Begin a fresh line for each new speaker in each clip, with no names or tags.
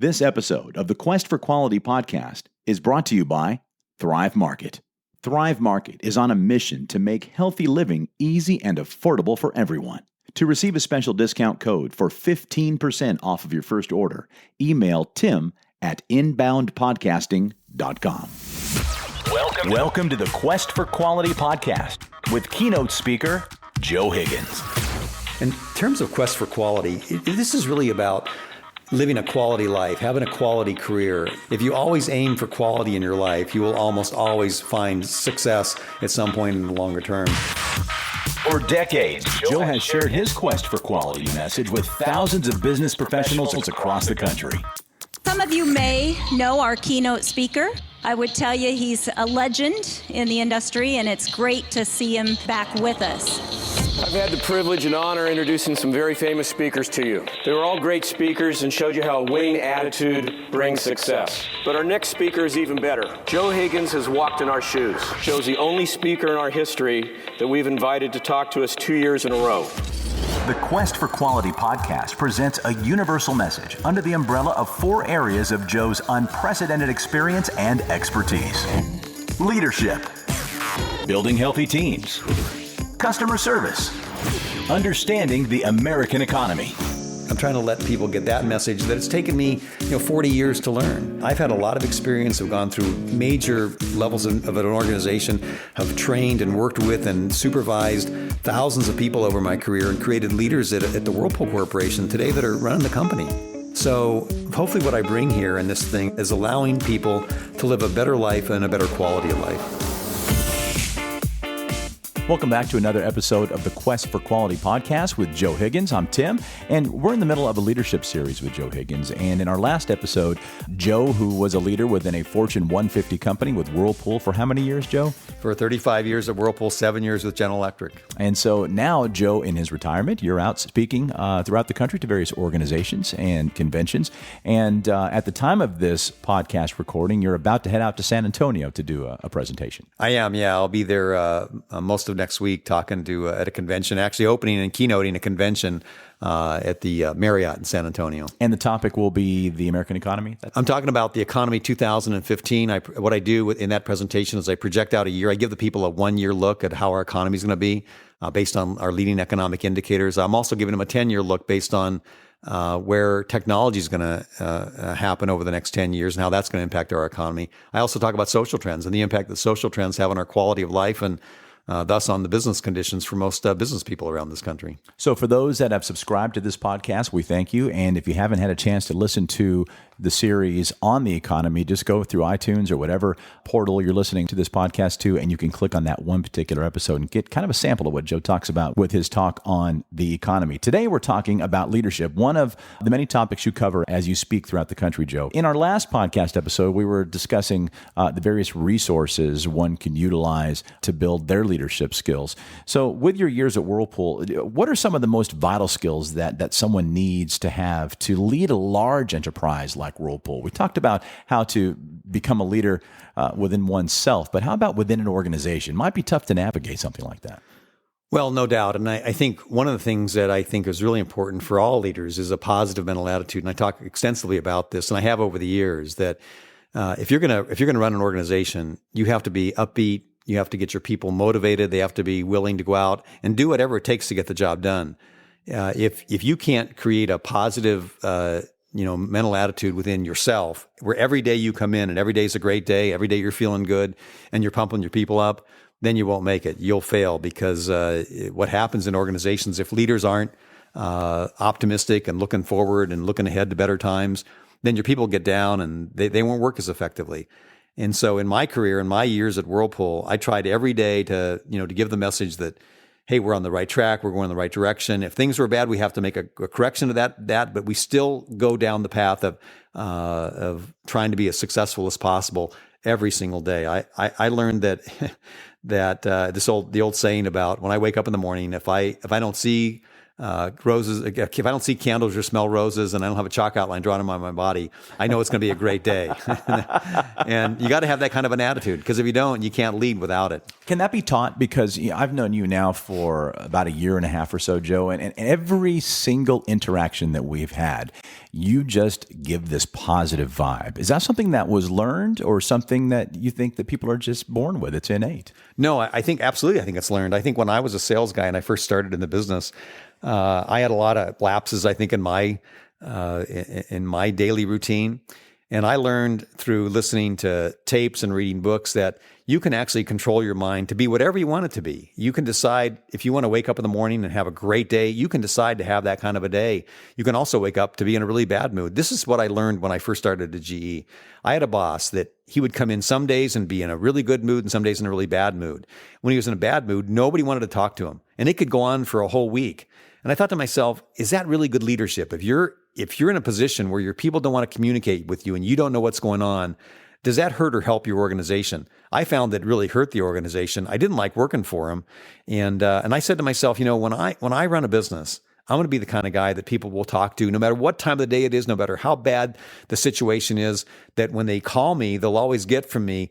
This episode of the Quest for Quality podcast is brought to you by Thrive Market. Thrive Market is on a mission to make healthy living easy and affordable for everyone. To receive a special discount code for 15% off of your first order, email Tim at inboundpodcasting.com. Welcome to the Quest for Quality podcast with keynote speaker Joe Higgins.
In terms of Quest for Quality, this is really about living a quality life, having a quality career. If you always aim for quality in your life, you will almost always find success at some point in the longer term.
For decades, Joe has shared his quest for quality message with thousands of business professionals across the country.
Some of you may know our keynote speaker. I would tell you he's a legend in the industry, and it's great to see him back with us.
I've had the privilege and honor introducing some very famous speakers to you. They were all great speakers and showed you how a winning attitude brings success. But our next speaker is even better. Joe Higgins has walked in our shoes. Joe's the only speaker in our history that we've invited to talk to us 2 years in a row.
The Quest for Quality podcast presents a universal message under the umbrella of 4 areas of Joe's unprecedented experience and expertise. Leadership, building healthy teams, customer service, understanding the American economy.
I'm trying to let people get that message that it's taken me 40 years to learn. I've had a lot of experience. I've gone through major levels of an organization, have trained and worked with and supervised thousands of people over my career and created leaders at the Whirlpool Corporation today that are running the company. So hopefully what I bring here in this thing is allowing people to live a better life and a better quality of life.
Welcome back to another episode of the Quest for Quality podcast with Joe Higgins. I'm Tim, and we're in the middle of a leadership series with Joe Higgins. And in our last episode, Joe, who was a leader within a Fortune 150 company with Whirlpool for how many years, Joe?
For 35 years at Whirlpool, 7 years with General Electric.
And so now, Joe, in his retirement, you're out speaking throughout the country to various organizations and conventions. And at the time of this podcast recording, you're about to head out to San Antonio to do a presentation.
I am, yeah. I'll be there most of next week talking to at a convention, actually opening and keynoting a convention at the Marriott in San Antonio.
And the topic will be the American economy?
I'm talking about the economy 2015. What I do in that presentation is I project out a year. I give the people a 1-year look at how our economy is going to be based on our leading economic indicators. I'm also giving them a 10-year look based on where technology is going to happen over the next 10 years and how that's going to impact our economy. I also talk about social trends and the impact that social trends have on our quality of life and thus on the business conditions for most business people around this country.
So for those that have subscribed to this podcast, we thank you. And if you haven't had a chance to listen to the series on the economy, just go through iTunes or whatever portal you're listening to this podcast to, and you can click on that one particular episode and get kind of a sample of what Joe talks about with his talk on the economy. Today, we're talking about leadership, one of the many topics you cover as you speak throughout the country, Joe. In our last podcast episode, we were discussing the various resources one can utilize to build their leadership skills. So with your years at Whirlpool, what are some of the most vital skills that someone needs to have to lead a large enterprise like Whirlpool? We talked about how to become a leader within oneself, but how about within an organization? Might be tough to navigate something like that.
Well, no doubt. And I think one of the things that I think is really important for all leaders is a positive mental attitude. And I talk extensively about this, and I have over the years, that if you're going to run an organization, you have to be upbeat. You have to get your people motivated. They have to be willing to go out and do whatever it takes to get the job done. If you can't create a positive mental attitude within yourself, where every day you come in and every day is a great day, every day you're feeling good and you're pumping your people up, then you won't make it. You'll fail because what happens in organizations, if leaders aren't optimistic and looking forward and looking ahead to better times, then your people get down and they won't work as effectively. And so in my career, in my years at Whirlpool, I tried every day to give the message that, hey, we're on the right track, we're going in the right direction. If things were bad, we have to make a correction to that, but we still go down the path of trying to be as successful as possible every single day. I learned that the old saying about when I wake up in the morning, if I don't see roses. If I don't see candles or smell roses and I don't have a chalk outline drawn on my body, I know it's going to be a great day. And you got to have that kind of an attitude, because if you don't, you can't lead without it.
Can that be taught? Because I've known you now for about a year and a half or so, Joe, and every single interaction that we've had, you just give this positive vibe. Is that something that was learned, or something that you think that people are just born with? It's innate.
No, I think absolutely. I think it's learned. I think when I was a sales guy and I first started in the business, I had a lot of lapses, I think, in my daily routine. And I learned through listening to tapes and reading books that you can actually control your mind to be whatever you want it to be. You can decide if you want to wake up in the morning and have a great day, you can decide to have that kind of a day. You can also wake up to be in a really bad mood. This is what I learned when I first started at GE. I had a boss that he would come in some days and be in a really good mood and some days in a really bad mood. When he was in a bad mood, nobody wanted to talk to him. And it could go on for a whole week. And I thought to myself, is that really good leadership? If you're in a position where your people don't want to communicate with you and you don't know what's going on, does that hurt or help your organization? I found that really hurt the organization. I didn't like working for him. And I said to myself, when I run a business, I'm going to be the kind of guy that people will talk to no matter what time of the day it is, no matter how bad the situation is, that when they call me, they'll always get from me,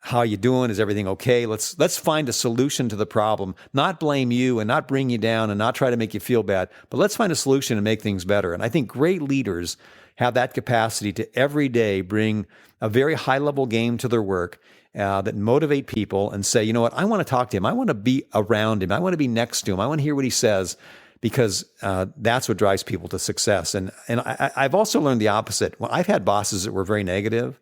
how you doing? Is everything okay? Let's find a solution to the problem, not blame you and not bring you down and not try to make you feel bad, but let's find a solution and make things better. And I think great leaders have that capacity to every day bring a very high level game to their work that motivate people and say, you know what, I want to talk to him. I want to be around him. I want to be next to him. I want to hear what he says, because that's what drives people to success. And I've also learned the opposite. Well, I've had bosses that were very negative,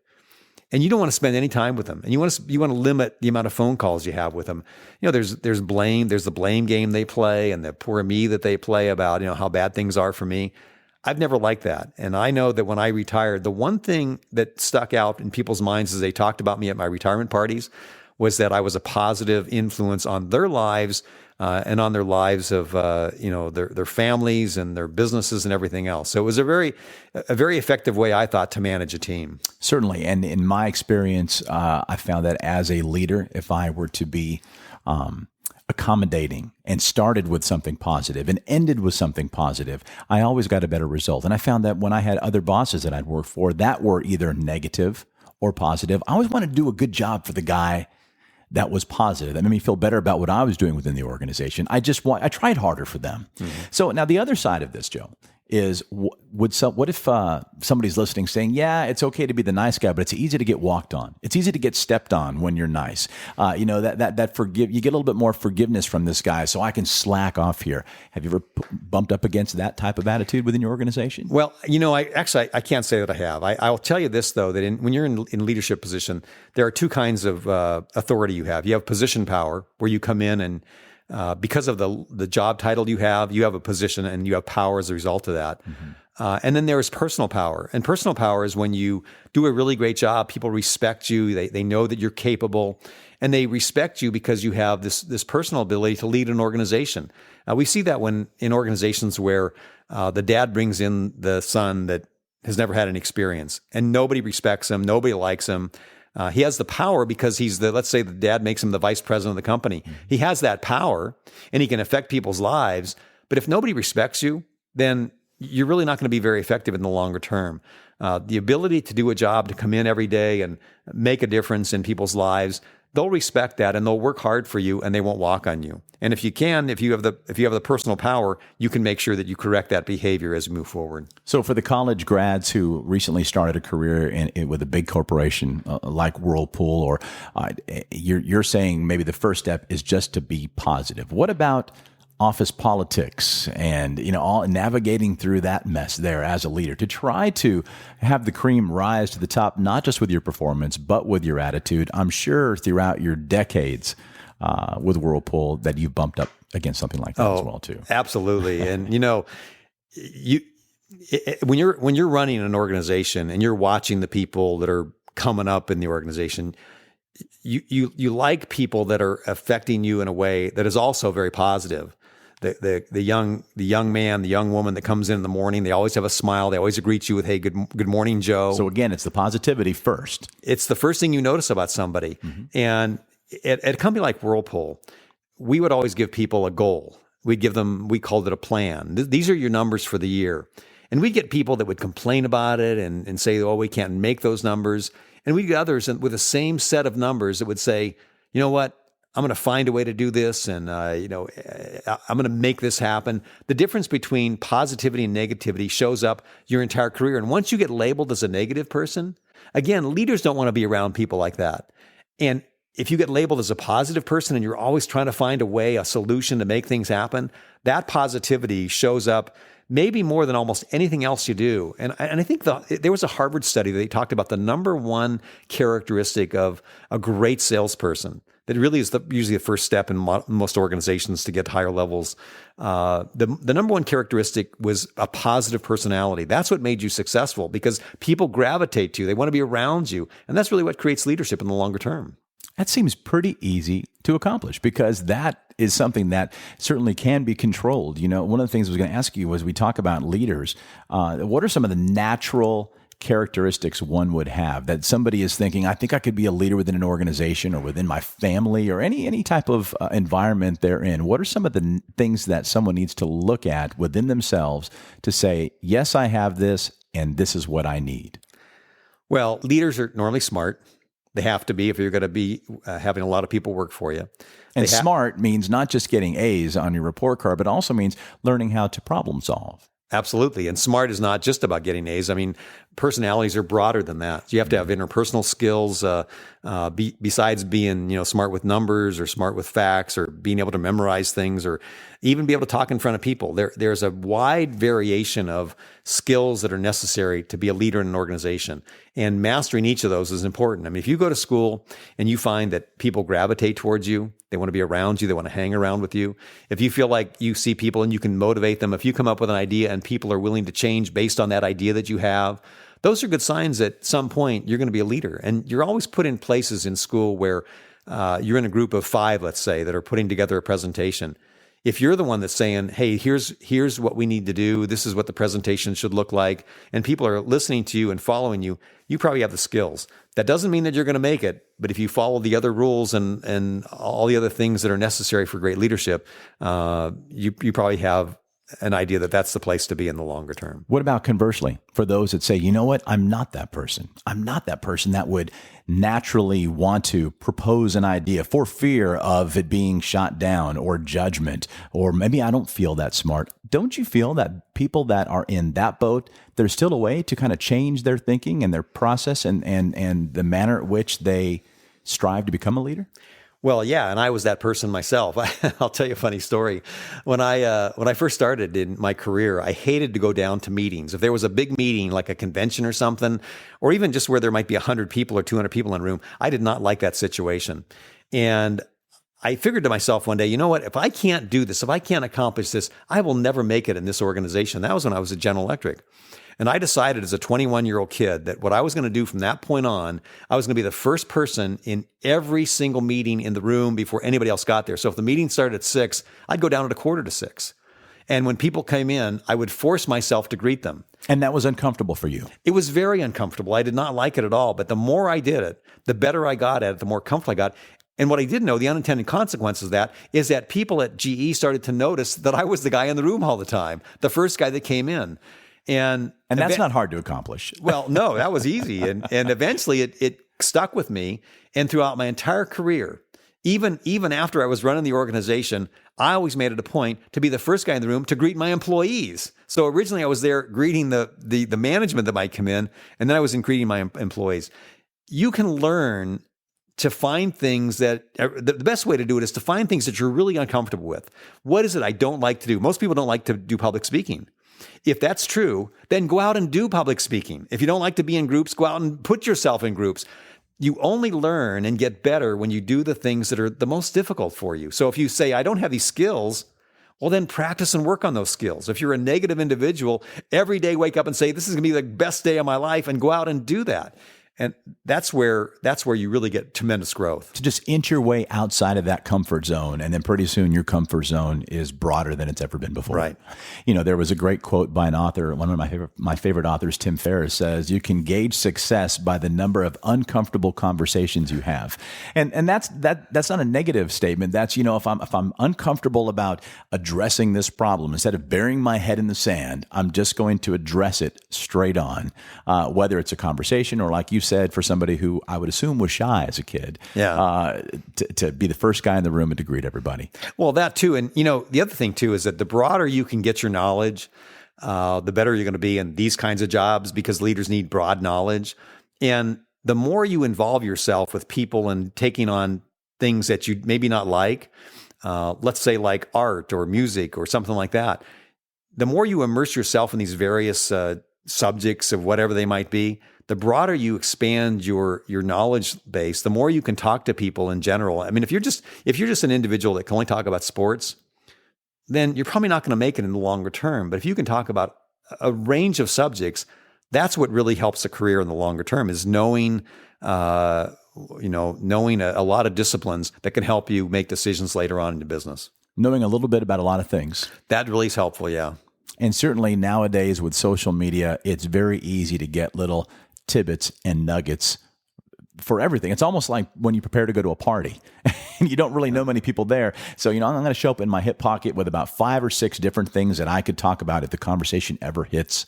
and you don't want to spend any time with them, and you want to limit the amount of phone calls you have with them. There's blame, there's the blame game they play, and the poor me that they play about how bad things are for me. I've never liked that, and I know that when I retired, the one thing that stuck out in people's minds as they talked about me at my retirement parties was that I was a positive influence on their lives and on their lives of their families and their businesses and everything else. So it was a very effective way, I thought, to manage a team.
Certainly, and in my experience, I found that as a leader, if I were to be accommodating and started with something positive and ended with something positive, I always got a better result. And I found that when I had other bosses that I'd worked for that were either negative or positive, I always wanted to do a good job for the guy that was positive. That made me feel better about what I was doing within the organization. I tried harder for them. Mm-hmm. So now the other side of this, Joe, is what if somebody's listening saying, yeah, it's okay to be the nice guy, but it's easy to get walked on. It's easy to get stepped on when you're nice. You get a little bit more forgiveness from this guy, so I can slack off here. Have you ever bumped up against that type of attitude within your organization?
Well, I can't say that I have. I'll tell you this, though, that when you're in leadership position, there are two kinds of authority you have. You have position power, where you come in and because of the job title you have a position and you have power as a result of that. Mm-hmm. And then there is personal power. And personal power is when you do a really great job, people respect you, they know that you're capable, and they respect you because you have this personal ability to lead an organization. We see that in organizations where the dad brings in the son that has never had any experience, and nobody respects him, nobody likes him. He has the power because let's say the dad makes him the vice president of the company. Mm-hmm. He has that power and he can affect people's lives. But if nobody respects you, then you're really not going to be very effective in the longer term. The ability to do a job, to come in every day and make a difference in people's lives, they'll respect that and they'll work hard for you and they won't walk on you. And if you have the personal power, you can make sure that you correct that behavior as you move forward.
So for the college grads who recently started a career with a big corporation like Whirlpool, or you're saying maybe the first step is just to be positive. What about office politics and all navigating through that mess there as a leader to try to have the cream rise to the top, not just with your performance but with your attitude? I'm sure throughout your decades with Whirlpool that you've bumped up against something like that as well too.
Absolutely. And when you're running an organization and you're watching the people that are coming up in the organization, you like people that are affecting you in a way that is also very positive. The young man, the young woman that comes in the morning, they always have a smile. They always greet you with, "Hey, good morning, Joe."
So again, it's the positivity first.
It's the first thing you notice about somebody. Mm-hmm. And at a company like Whirlpool, we would always give people a goal. we'd give them, we called it a plan. These are your numbers for the year. And we'd get people that would complain about it and say, oh, we can't make those numbers. And we'd get others with the same set of numbers that would say, you know what, I'm going to find a way to do this, and I'm going to make this happen. The difference between positivity and negativity shows up your entire career. And once you get labeled as a negative person, again, leaders don't want to be around people like that. And if you get labeled as a positive person and you're always trying to find a way, a solution to make things happen, that positivity shows up maybe more than almost anything else you do. And I think there was a Harvard study that they talked about the number one characteristic of a great salesperson. That really is usually the first step in most organizations to get higher levels. The number one characteristic was a positive personality. That's what made you successful, because people gravitate to you. They want to be around you. And that's really what creates leadership in the longer term.
That seems pretty easy to accomplish, because that is something that certainly can be controlled. One of the things I was going to ask you was, we talk about leaders. What are some of the natural characteristics one would have that somebody is thinking, I think I could be a leader within an organization or within my family or any type of environment they're in? What are some of the things that someone needs to look at within themselves to say, yes, I have this, and this is what I need?
Well, leaders are normally smart. They have to be if you're going to be having a lot of people work for you.
And smart means not just getting A's on your report card, but also means learning how to problem solve.
Absolutely. And smart is not just about getting A's. I mean, personalities are broader than that. You have to have interpersonal skills besides being, smart with numbers or smart with facts or being able to memorize things or even be able to talk in front of people. There's a wide variation of skills that are necessary to be a leader in an organization. And mastering each of those is important. I mean, if you go to school and you find that people gravitate towards you, they want to be around you, they want to hang around with you. If you feel like you see people and you can motivate them, if you come up with an idea and people are willing to change based on that idea that you have, those are good signs that at some point you're going to be a leader. And you're always put in places in school where you're in a group of 5, let's say, that are putting together a presentation. If you're the one that's saying, hey, here's what we need to do, this is what the presentation should look like, and people are listening to you and following you, you probably have the skills. That doesn't mean that you're going to make it, but if you follow the other rules and all the other things that are necessary for great leadership, you probably have an idea that that's the place to be in the longer term.
What about conversely, for those that say, you know what, I'm not that person. I'm not that person that would naturally want to propose an idea for fear of it being shot down or judgment, or maybe I don't feel that smart. Don't you feel that people that are in that boat, there's still a way to kind of change their thinking and their process and the manner at which they strive to become a leader?
Well, yeah, and I was that person myself. I'll tell you a funny story. When I first started in my career, I hated to go down to meetings. If there was a big meeting, like a convention or something, or even just where there might be 100 people or 200 people in a room, I did not like that situation. And I figured to myself one day, you know what, if I can't do this, if I can't accomplish this, I will never make it in this organization. That was when I was at General Electric. And I decided as a 21-year-old kid that what I was going to do from that point on, I was going to be the first person in every single meeting in the room before anybody else got there. So if the meeting started at 6, I'd go down at 5:45. And when people came in, I would force myself to greet them.
And that was uncomfortable for you?
It was very uncomfortable. I did not like it at all. But the more I did it, the better I got at it, the more comfortable I got. And what I didn't know, the unintended consequences of that, is that people at GE started to notice that I was the guy in the room all the time, the first guy that came in. And
that's not hard to accomplish.
Well, no, that was easy. And eventually it stuck with me. And throughout my entire career, even after I was running the organization, I always made it a point to be the first guy in the room to greet my employees. So originally I was there greeting the management that might come in, and then I was greeting my employees. You can learn to find things that the best way to do it is to find things that you're really uncomfortable with. What is it I don't like to do? Most people don't like to do public speaking. If that's true, then go out and do public speaking. If you don't like to be in groups, go out and put yourself in groups. You only learn and get better when you do the things that are the most difficult for you. So if you say, I don't have these skills, well, then practice and work on those skills. If you're a negative individual, every day wake up and say, this is going to be the best day of my life, and go out and do that. And that's where you really get tremendous growth.
To just inch your way outside of that comfort zone, and then pretty soon your comfort zone is broader than it's ever been before.
Right.
There was a great quote by an author. One of my favorite authors, Tim Ferriss, says, "You can gauge success by the number of uncomfortable conversations you have." And that's not a negative statement. That's, if I'm uncomfortable about addressing this problem, instead of burying my head in the sand, I'm just going to address it straight on, whether it's a conversation or, like you said, for somebody who I would assume was shy as a kid, to be the first guy in the room and to greet everybody.
Well, that too. And, the other thing too is that the broader you can get your knowledge, the better you're going to be in these kinds of jobs, because leaders need broad knowledge. And the more you involve yourself with people and taking on things that you maybe not like, let's say like art or music or something like that, the more you immerse yourself in these various subjects of whatever they might be, the broader you expand your knowledge base, the more you can talk to people in general. I mean, if you're just an individual that can only talk about sports, then you're probably not going to make it in the longer term. But if you can talk about a range of subjects, that's what really helps a career in the longer term, is knowing a lot of disciplines that can help you make decisions later on in the business.
Knowing a little bit about a lot of things.
That really is helpful, yeah.
And certainly nowadays with social media, it's very easy to get little tidbits and nuggets for everything. It's almost like when you prepare to go to a party and you don't really know many people there. So, I'm going to show up in my hip pocket with about 5 or 6 different things that I could talk about if the conversation ever hits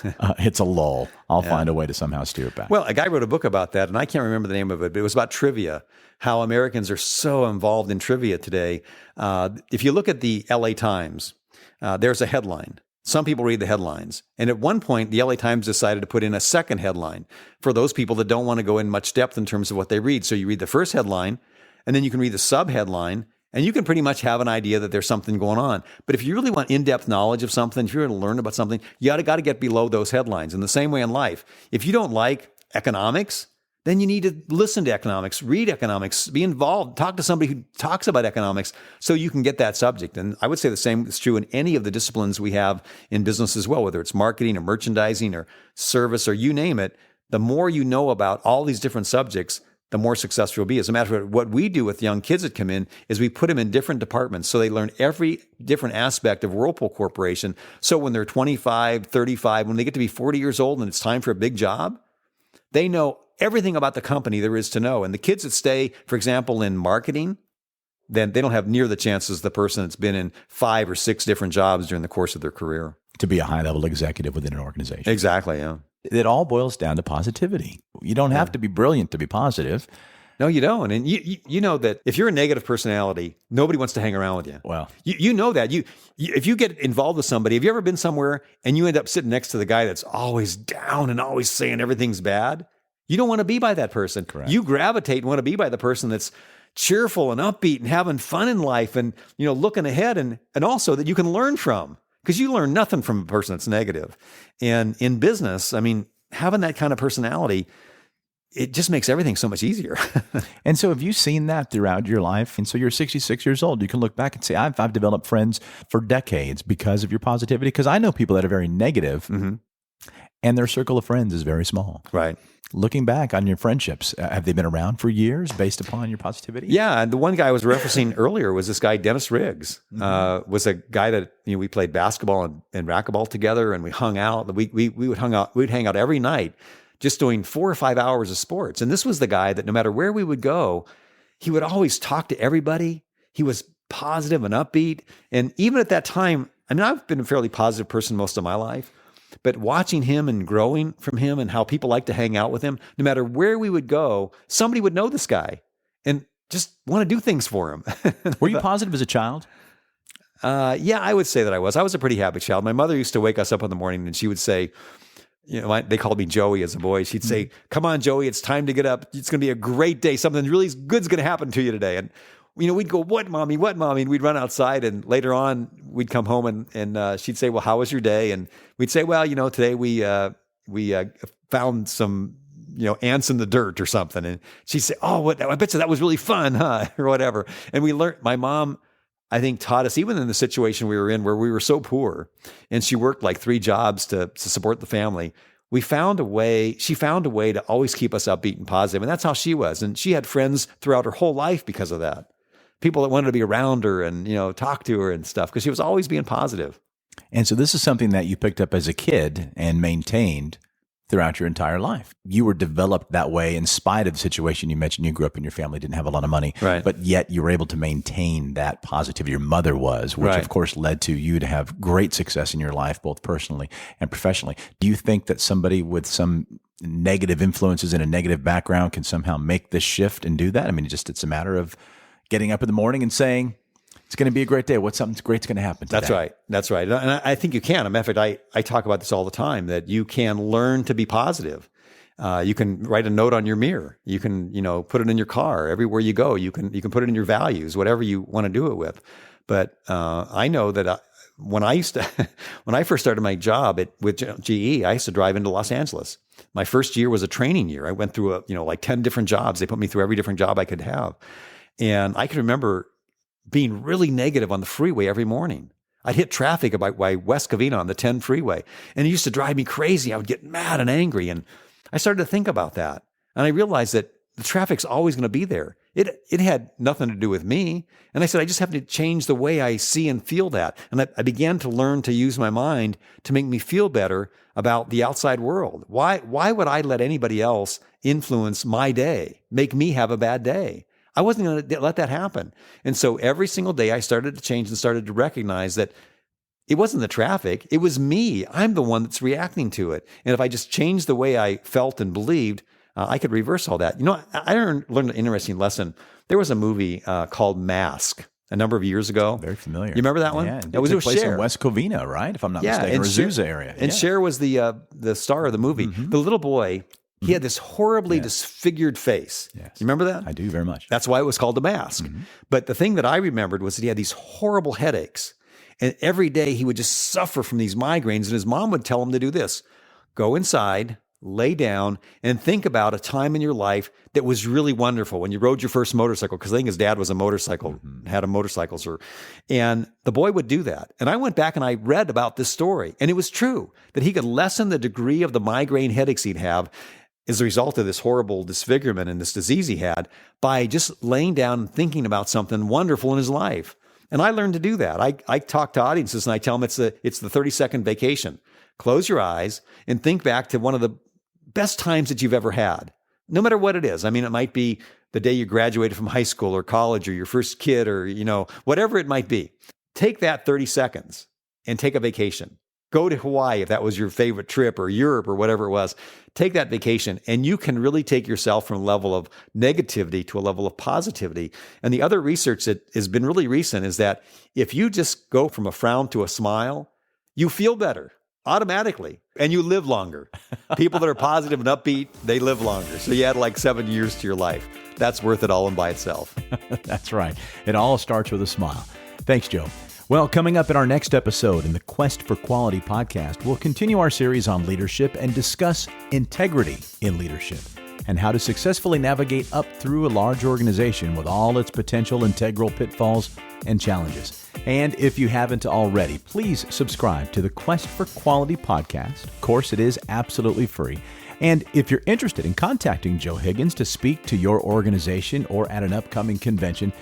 a lull. I'll find a way to somehow steer it back.
Well, a guy wrote a book about that, and I can't remember the name of it, but it was about trivia, how Americans are so involved in trivia today. If you look at the LA Times, there's a headline. Some people read the headlines. And at one point, the LA Times decided to put in a second headline for those people that don't want to go in much depth in terms of what they read. So you read the first headline, and then you can read the sub-headline, and you can pretty much have an idea that there's something going on. But if you really want in-depth knowledge of something, if you're going to learn about something, you got to get below those headlines. In the same way in life, if you don't like economics, then you need to listen to economics, read economics, be involved, talk to somebody who talks about economics so you can get that subject. And I would say the same is true in any of the disciplines we have in business as well, whether it's marketing or merchandising or service or you name it. The more you know about all these different subjects, the more successful you'll be. As a matter of fact, what we do with young kids that come in is we put them in different departments so they learn every different aspect of Whirlpool Corporation. So when they're 25, 35, when they get to be 40 years old and it's time for a big job, they know everything about the company there is to know. And the kids that stay, for example, in marketing, then they don't have near the chances the person that's been in 5 or 6 different jobs during the course of their career.
To be a high-level executive within an organization.
Exactly, yeah.
It all boils down to positivity. You don't have to be brilliant to be positive.
No, you don't. And you know that if you're a negative personality, nobody wants to hang around with you.
Well,
you know that. If you get involved with somebody, have you ever been somewhere and you end up sitting next to the guy that's always down and always saying everything's bad? You don't want to be by that person.
Correct.
You gravitate and want to be by the person that's cheerful and upbeat and having fun in life and, looking ahead and also that you can learn from, because you learn nothing from a person that's negative. And in business, I mean, having that kind of personality, it just makes everything so much easier.
And so have you seen that throughout your life? And so you're 66 years old. You can look back and say, I've developed friends for decades because of your positivity. Because I know people that are very negative, and their circle of friends is very small.
Right.
Looking back on your friendships, have they been around for years based upon your positivity?
Yeah. And the one guy I was referencing earlier was this guy, Dennis Riggs, was a guy that, we played basketball and racquetball together, and we hung out. We'd hang out every night, just doing 4 or 5 hours of sports. And this was the guy that no matter where we would go, he would always talk to everybody. He was positive and upbeat. And even at that time, I mean, I've been a fairly positive person most of my life. But watching him and growing from him and how people like to hang out with him, no matter where we would go, somebody would know this guy and just want to do things for him.
Were you positive as a child?
Yeah, I would say that I was. I was a pretty happy child. My mother used to wake us up in the morning and she would say, they called me Joey as a boy. She'd say, "Come on, Joey, it's time to get up. It's going to be a great day. Something really good's going to happen to you today." And we'd go, what, mommy? And we'd run outside. And later on, we'd come home and she'd say, "Well, how was your day?" And we'd say, "Well, today we found some, ants in the dirt or something." And she'd say, "Oh, what? I bet you that was really fun, huh?" or whatever. And we learned, my mom, I think, taught us, even in the situation we were in where we were so poor and she worked like 3 jobs to support the family. she found a way to always keep us upbeat and positive. And that's how she was. And she had friends throughout her whole life because of that. People that wanted to be around her and, talk to her and stuff, because she was always being positive.
And so this is something that you picked up as a kid and maintained throughout your entire life. You were developed that way in spite of the situation you mentioned. You grew up and your family didn't have a lot of money,
right?
But yet you were able to maintain that positivity. Your mother was, which of course led to you to have great success in your life, both personally and professionally. Do you think that somebody with some negative influences and a negative background can somehow make this shift and do that? I mean, it's a matter of getting up in the morning and saying, it's going to be a great day. Something great's going to happen today.
That's right. And I think you can. As a matter of fact, I talk about this all the time, that you can learn to be positive. You can write a note on your mirror. You can, put it in your car. Everywhere you go, you can put it in your values, whatever you want to do it with. But I know that when I first started my job with GE, I used to drive into Los Angeles. My first year was a training year. I went through 10 different jobs. They put me through every different job I could have. And I can remember being really negative on the freeway every morning. I'd hit traffic by West Covina on the 10 freeway, and it used to drive me crazy. I would get mad and angry, and I started to think about that. And I realized that the traffic's always going to be there. It had nothing to do with me. And I said, I just have to change the way I see and feel that. And I began to learn to use my mind to make me feel better about the outside world. Why would I let anybody else influence my day, make me have a bad day? I wasn't going to let that happen. And so every single day I started to change and started to recognize that it wasn't the traffic, it was me. I'm the one that's reacting to it. And if I just changed the way I felt and believed, I could reverse all that. I learned an interesting lesson. There was a movie called Mask a number of years ago.
Very familiar.
You remember that one?
Yeah, it was place in West Covina, right? If I'm not mistaken, or Azusa area.
And Cher was the star of the movie. Mm-hmm. The little boy, he had this horribly disfigured face.
Yes.
You remember that?
I do very much.
That's why it was called The Mask. Mm-hmm. But the thing that I remembered was that he had these horrible headaches. And every day he would just suffer from these migraines. And his mom would tell him to do this: go inside, lay down, and think about a time in your life that was really wonderful when you rode your first motorcycle. Because I think his dad was a motorcycle, had a motorcycle, sir. And the boy would do that. And I went back and I read about this story. And it was true that he could lessen the degree of the migraine headaches he'd have as a result of this horrible disfigurement and this disease he had by just laying down and thinking about something wonderful in his life. And I learned to do that. I talk to audiences and I tell them it's the 30-second vacation. Close your eyes and think back to one of the best times that you've ever had, no matter what it is. I mean, it might be the day you graduated from high school or college or your first kid or, whatever it might be. Take that 30 seconds and take a vacation. Go to Hawaii if that was your favorite trip, or Europe or whatever it was. Take that vacation and you can really take yourself from a level of negativity to a level of positivity. And the other research that has been really recent is that if you just go from a frown to a smile, you feel better automatically and you live longer. People that are positive and upbeat, they live longer. So you add like 7 years to your life. That's worth it all in by itself.
That's right. It all starts with a smile. Thanks, Joe. Well, coming up in our next episode in the Quest for Quality podcast, we'll continue our series on leadership and discuss integrity in leadership and how to successfully navigate up through a large organization with all its potential integral pitfalls and challenges. And if you haven't already, please subscribe to the Quest for Quality podcast. Of course, it is absolutely free. And if you're interested in contacting Joe Higgins to speak to your organization or at an upcoming convention,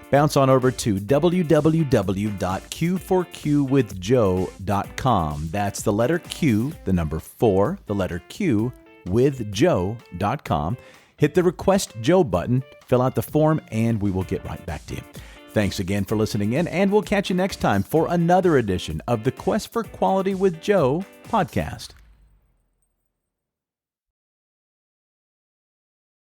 bounce on over to www.q4qwithjoe.com. That's the letter Q, the number 4, the letter Q, withjoe.com. Hit the Request Joe button, fill out the form, and we will get right back to you. Thanks again for listening in, and we'll catch you next time for another edition of the Quest for Quality with Joe podcast.